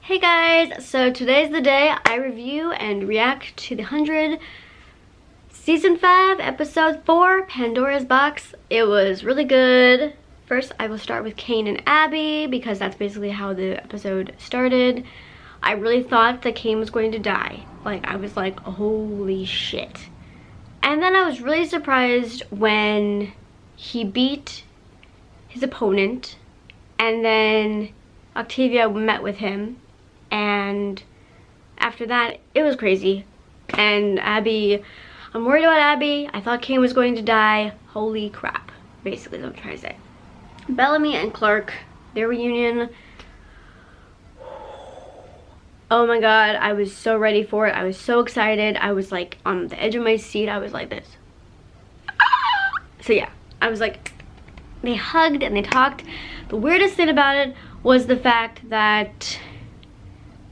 Hey guys, so today's the day I review and react to the 100 Season 5, Episode 4, Pandora's Box. It was really good. First, I will start with Kane and Abby because that's basically how the episode started. I really thought that Kane was going to die. Like, I was like, holy shit. And then I was really surprised when he beat his opponent and then Octavia met with him. And after that, it was crazy. And Abby, I'm worried about Abby. I thought Kane was going to die. Holy crap. Basically, is what I'm trying to say. Bellamy and Clark, their reunion. Oh my god, I was so ready for it. I was so excited. I was like on the edge of my seat. I was like this. So yeah, I was like, they hugged and they talked. The weirdest thing about it was the fact that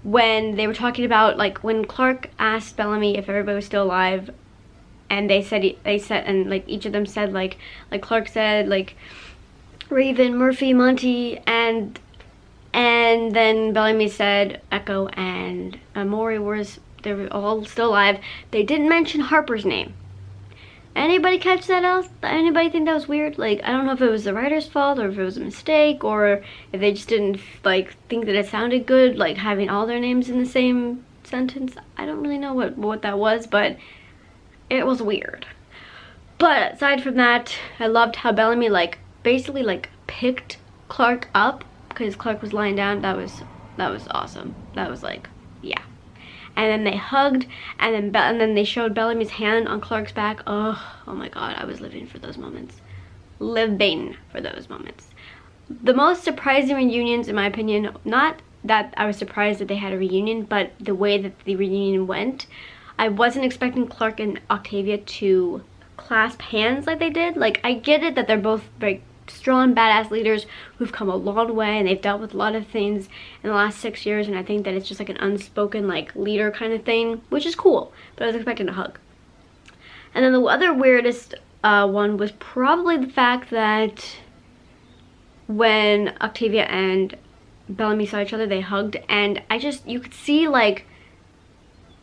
when they were talking about, like, when Clark asked Bellamy if everybody was still alive, and they said, and like each of them said, like Clark said, like, Raven, Murphy, Monty, and then Bellamy said Echo and Maury they were all still alive. They didn't mention Harper's name. Anybody catch that else? Anybody think that was weird? Like, I don't know if it was the writer's fault or if it was a mistake or if they just didn't like think that it sounded good, like having all their names in the same sentence. I don't really know what that was, but it was weird. But aside from that, I loved how Bellamy like basically like picked Clark up because Clark was lying down. That was awesome. That was like, yeah. And then they hugged, and then they showed Bellamy's hand on Clark's back. Oh my god, I was living for those moments. Living for those moments. The most surprising reunions, in my opinion, not that I was surprised that they had a reunion, but the way that the reunion went. I wasn't expecting Clark and Octavia to clasp hands like they did. Like, I get it that they're both very strong, badass leaders who've come a long way and they've dealt with a lot of things in the last 6 years, and I think that it's just like an unspoken like leader kind of thing, which is cool, but I was expecting a hug. And then the other weirdest one was probably the fact that when Octavia and Bellamy saw each other, they hugged, and you could see, like,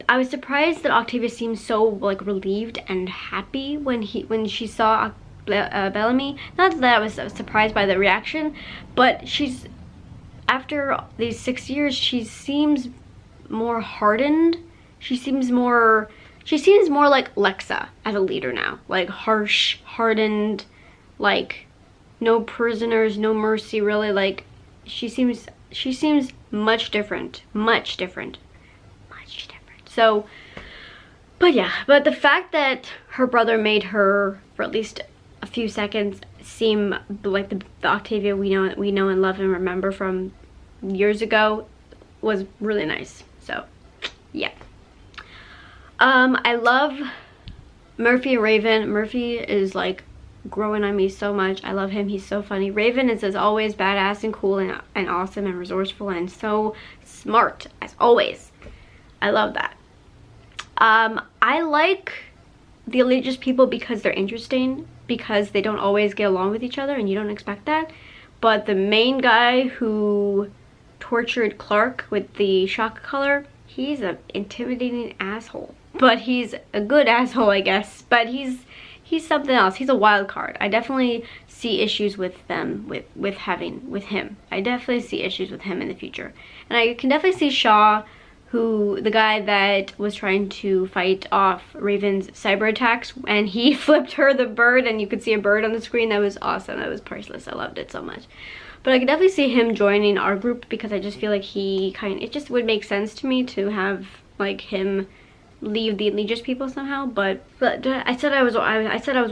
I was surprised that Octavia seemed so like relieved and happy when she saw Bellamy. Not that I was surprised by the reaction, but after these 6 years, she seems more hardened. She seems more like Lexa as a leader now. Like harsh, hardened, like no prisoners, no mercy really. Like she seems much different. So, but yeah, but the fact that her brother made her, for at least a few seconds, seem like the Octavia we know and love and remember from years ago was really nice. So yeah, I love Murphy and Raven. Murphy is like growing on me so much. I love him. He's so funny. Raven is, as always, badass and cool and awesome and resourceful and so smart as always. I love that. I like the Allegiance people because they're interesting, because they don't always get along with each other and you don't expect that. But the main guy who tortured Clark with the shock collar, he's an intimidating asshole. But he's a good asshole, I guess. But he's something else. He's a wild card. I definitely see issues with him. I definitely see issues with him in the future. And I can definitely see Shaw, the guy that was trying to fight off Raven's cyber attacks, and he flipped her the bird and you could see a bird on the screen. That was awesome. That was priceless. I loved it so much. But I could definitely see him joining our group because I just feel like it just would make sense to me to have like him leave the Allegiance people somehow. But I said I was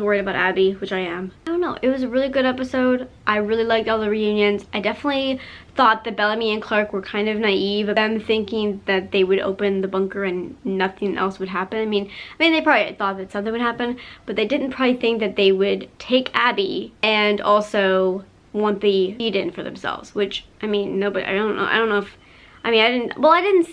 worried about Abby, which I am. I don't know. It was a really good episode. I really liked all the reunions. I definitely thought that Bellamy and Clark were kind of naive of them thinking that they would open the bunker and nothing else would happen. I mean they probably thought that something would happen, but they didn't probably think that they would take Abby and also want the Eden for themselves, which, I mean, nobody, I don't know if, I mean, I didn't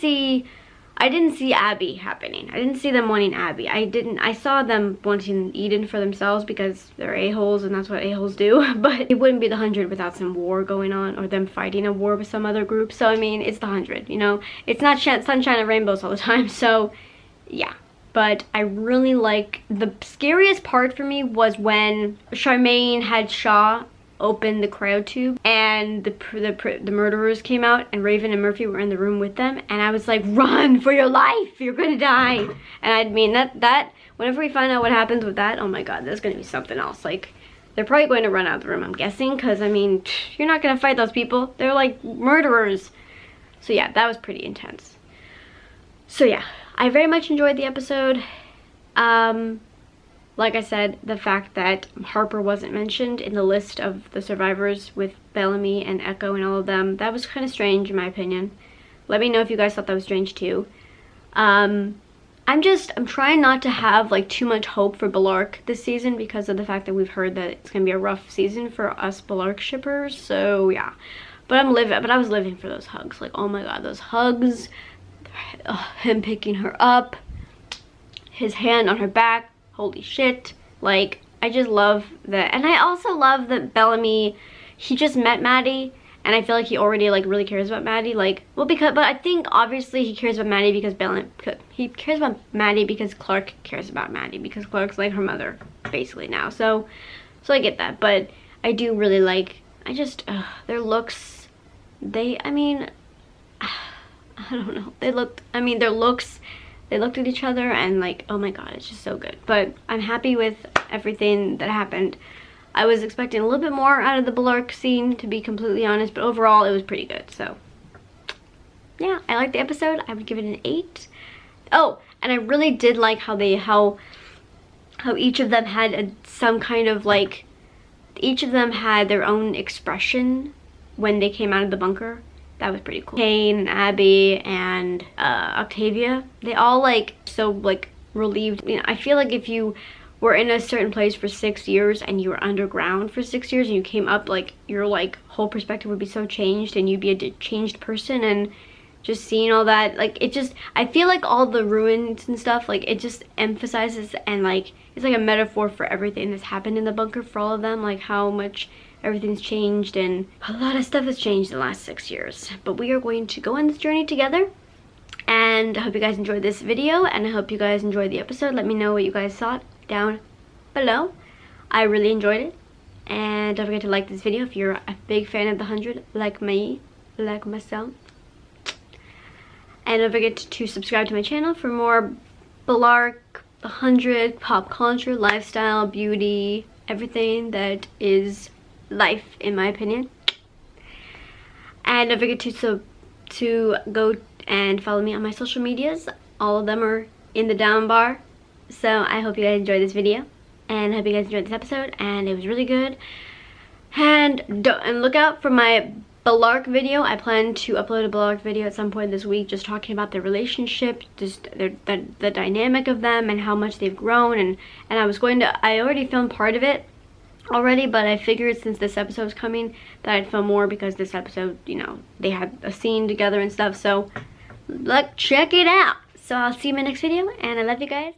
I didn't see Abby happening. I didn't see them wanting Abby. I saw them wanting Eden for themselves because they're a-holes and that's what a-holes do. But it wouldn't be the 100 without some war going on or them fighting a war with some other group. So I mean, it's the 100, you know? It's not sunshine and rainbows all the time, so yeah. But I really like, the scariest part for me was when Charmaine had Shaw open the cryotube and the murderers came out and Raven and Murphy were in the room with them, and I was like, run for your life, you're gonna die. And I mean that whenever we find out what happens with that, oh my god, there's gonna be something else. Like, they're probably going to run out of the room, I'm guessing, because I mean, you're not gonna fight those people, they're like murderers. So yeah, that was pretty intense. So yeah, I very much enjoyed the episode. Like I said, the fact that Harper wasn't mentioned in the list of the survivors with Bellamy and Echo and all of them, that was kind of strange in my opinion. Let me know if you guys thought that was strange too. I'm trying not to have like too much hope for Bellark this season because of the fact that we've heard that it's gonna be a rough season for us Bellark shippers. So yeah, but I was living for those hugs. Like, oh my god, those hugs, him picking her up, his hand on her back. Holy shit. Like, I just love that. And I also love that Bellamy, he just met Maddie, and I feel like he already like really cares about Maddie. Like, well, but I think obviously he cares about Maddie because he cares about Maddie because Clark cares about Maddie, because Clark's like her mother basically now. So I get that. But I do really like, their looks, I mean, I don't know. Their looks, they looked at each other and like, oh my god, it's just so good. But I'm happy with everything that happened. I was expecting a little bit more out of the Bellark scene, to be completely honest, but overall it was pretty good. So yeah, I liked the episode. I would give it an 8. Oh, and I really did like how each of them had some kind of like, each of them had their own expression when they came out of the bunker. That was pretty cool. Kane and Abby and Octavia, they all like so like relieved. You know, I feel like if you were in a certain place for 6 years and you were underground for 6 years and you came up, like your like whole perspective would be so changed and you'd be a changed person. And just seeing all that, like, it just, I feel like all the ruins and stuff, like it just emphasizes and like it's like a metaphor for everything that's happened in the bunker for all of them, like how much everything's changed, and a lot of stuff has changed in the last 6 years. But we are going to go on this journey together, and I hope you guys enjoyed this video, and I hope you guys enjoyed the episode. Let me know what you guys thought down below. I really enjoyed it, and don't forget to like this video if you're a big fan of the 100 like me, like myself. And don't forget to subscribe to my channel for more Bellark, the 100, pop culture, lifestyle, beauty, everything that is life, in my opinion. And don't forget to go and follow me on my social medias. All of them are in the down bar. So I hope you guys enjoyed this video, and I hope you guys enjoyed this episode, and it was really good. And look out for my Bellark video. I plan to upload a Bellark video at some point this week, just talking about their relationship, just the dynamic of them and how much they've grown. And I already filmed part of it already, but I figured since this episode is coming that I'd film more, because this episode, you know, they had a scene together and stuff. So check it out. So I'll see you in my next video, and I love you guys.